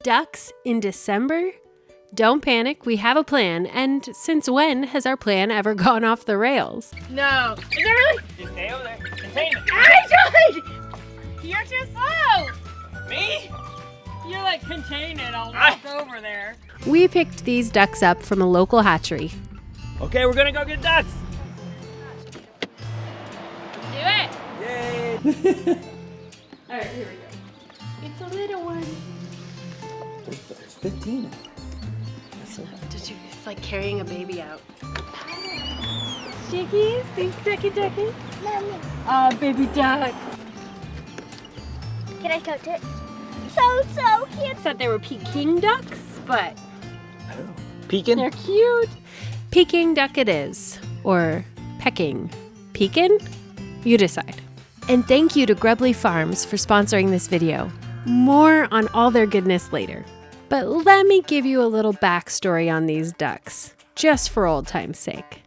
Ducks in December? Don't panic, we have a plan. And since when has our plan ever gone off the rails? No. Is it really? Just stay over there. Contain it. I tried! You're too slow! Me? You're like, contain it, I'll walk over there. We picked these ducks up from a local hatchery. Okay, we're gonna go get ducks. Do it! Yay! All right, here we go. It's a little one. There's 15. It's like carrying a baby out. Chickies, these ducky duckies. Mommy, Baby duck. can I touch it? So cute. Thought they were Peking ducks, but Peeking? they're cute. Peking duck it is, or pecking. Pekin? You decide. And thank you to Grubbly Farms for sponsoring this video. More on all their goodness later. But let me give you a little backstory on these ducks, just for old time's sake.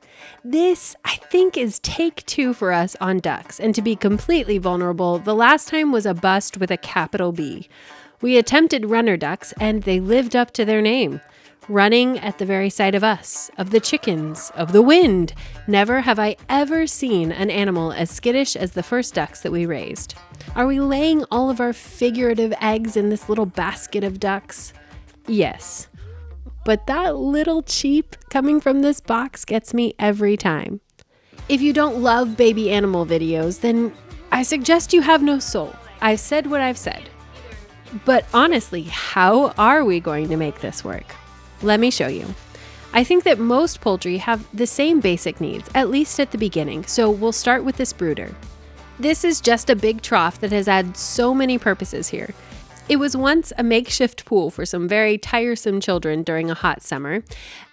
This, I think, is take 2 for us on ducks, and to be completely vulnerable, the last time was a bust with a capital B. We attempted runner ducks, and they lived up to their name. Running at the very sight of us, of the chickens, of the wind. Never have I ever seen an animal as skittish as the first ducks that we raised. Are we laying all of our figurative eggs in this little basket of ducks? Yes. But that little cheep coming from this box gets me every time. If you don't love baby animal videos, then I suggest you have no soul. I've said what I've said. But honestly, how are we going to make this work? Let me show you. I think that most poultry have the same basic needs, at least at the beginning, so we'll start with this brooder. This is just a big trough that has had so many purposes here. It was once a makeshift pool for some very tiresome children during a hot summer.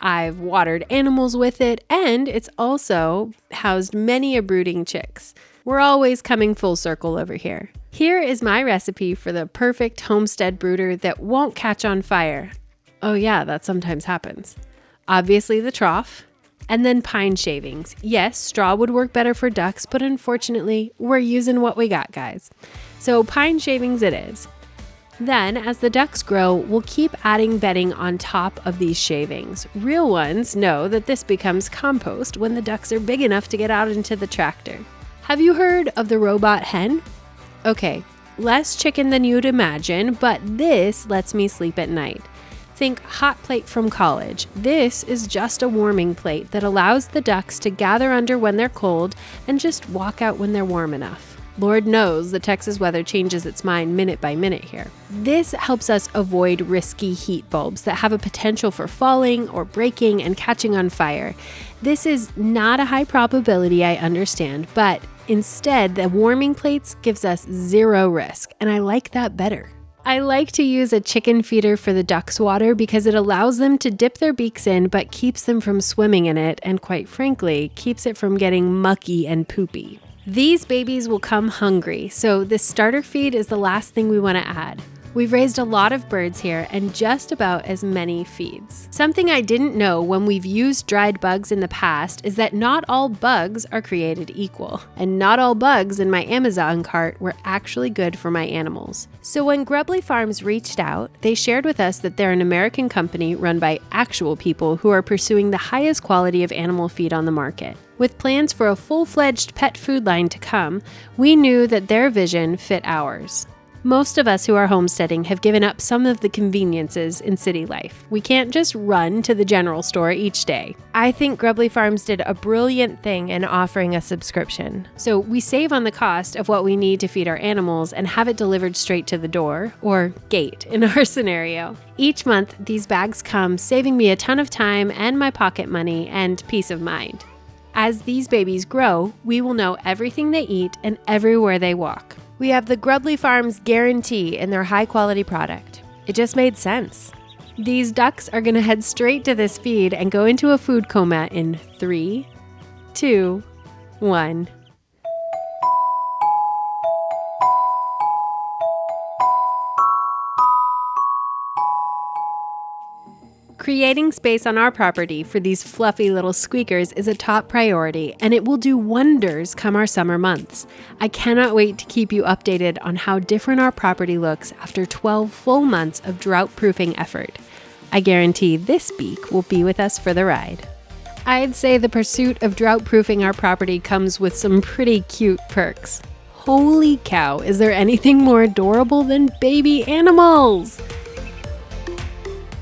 I've watered animals with it, and it's also housed many a brooding chicks. We're always coming full circle over here. Here is my recipe for the perfect homestead brooder that won't catch on fire. Oh yeah, that sometimes happens. Obviously the trough, and then pine shavings. Yes, straw would work better for ducks, but unfortunately, we're using what we got, guys. So pine shavings it is. Then, as the ducks grow, we'll keep adding bedding on top of these shavings. Real ones know that this becomes compost when the ducks are big enough to get out into the tractor. Have you heard of the robot hen? Okay, less chicken than you'd imagine, but this lets me sleep at night. Think hot plate from college. This is just a warming plate that allows the ducks to gather under when they're cold and just walk out when they're warm enough. Lord knows the Texas weather changes its mind minute by minute here. This helps us avoid risky heat bulbs that have a potential for falling or breaking and catching on fire. This is not a high probability, I understand, but instead the warming plates gives us zero risk, and I like that better. I like to use a chicken feeder for the ducks' water because it allows them to dip their beaks in but keeps them from swimming in it and, quite frankly, keeps it from getting mucky and poopy. These babies will come hungry, so this starter feed is the last thing we want to add. We've raised a lot of birds here and just about as many feeds. Something I didn't know when we've used dried bugs in the past is that not all bugs are created equal, and not all bugs in my Amazon cart were actually good for my animals. So when Grubbly Farms reached out, they shared with us that they're an American company run by actual people who are pursuing the highest quality of animal feed on the market. With plans for a full-fledged pet food line to come, we knew that their vision fit ours. Most of us who are homesteading have given up some of the conveniences in city life. We can't just run to the general store each day. I think Grubbly Farms did a brilliant thing in offering a subscription. So we save on the cost of what we need to feed our animals and have it delivered straight to the door, or gate in our scenario. Each month, these bags come, saving me a ton of time and my pocket money and peace of mind. As these babies grow, we will know everything they eat and everywhere they walk. We have the Grubbly Farms guarantee in their high-quality product. It just made sense. These ducks are going to head straight to this feed and go into a food coma in 3, 2, 1. Creating space on our property for these fluffy little squeakers is a top priority, and it will do wonders come our summer months. I cannot wait to keep you updated on how different our property looks after 12 full months of drought-proofing effort. I guarantee this beak will be with us for the ride. I'd say the pursuit of drought-proofing our property comes with some pretty cute perks. Holy cow, is there anything more adorable than baby animals?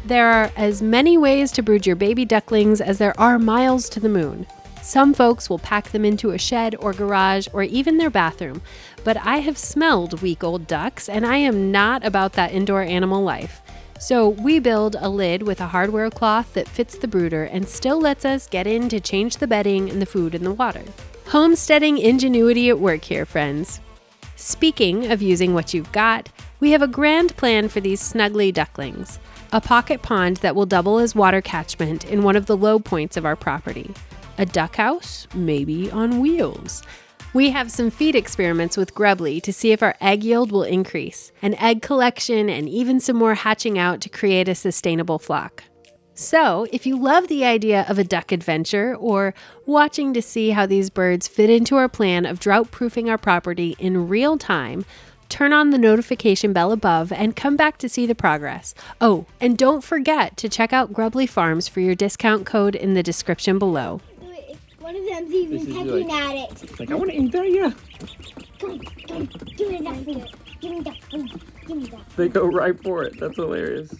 There are as many ways to brood your baby ducklings as there are miles to the moon. Some folks will pack them into a shed or garage or even their bathroom, but I have smelled week-old ducks and I am not about that indoor animal life. So we build a lid with a hardware cloth that fits the brooder and still lets us get in to change the bedding and the food and the water. Homesteading ingenuity at work here, friends. Speaking of using what you've got, we have a grand plan for these snuggly ducklings. A pocket pond that will double as water catchment in one of the low points of our property. A duck house, maybe on wheels. We have some feed experiments with Grubbly to see if our egg yield will increase, an egg collection, and even some more hatching out to create a sustainable flock. So, if you love the idea of a duck adventure or watching to see how these birds fit into our plan of drought-proofing our property in real time, turn on the notification bell above and come back to see the progress. Oh, and don't forget to check out Grubbly Farms for your discount code in the description below. One of them's even pecking at it. Like, I want to eat that, yeah. Come, give me that food. Give me that food. Give me that food. They go right for it. That's hilarious.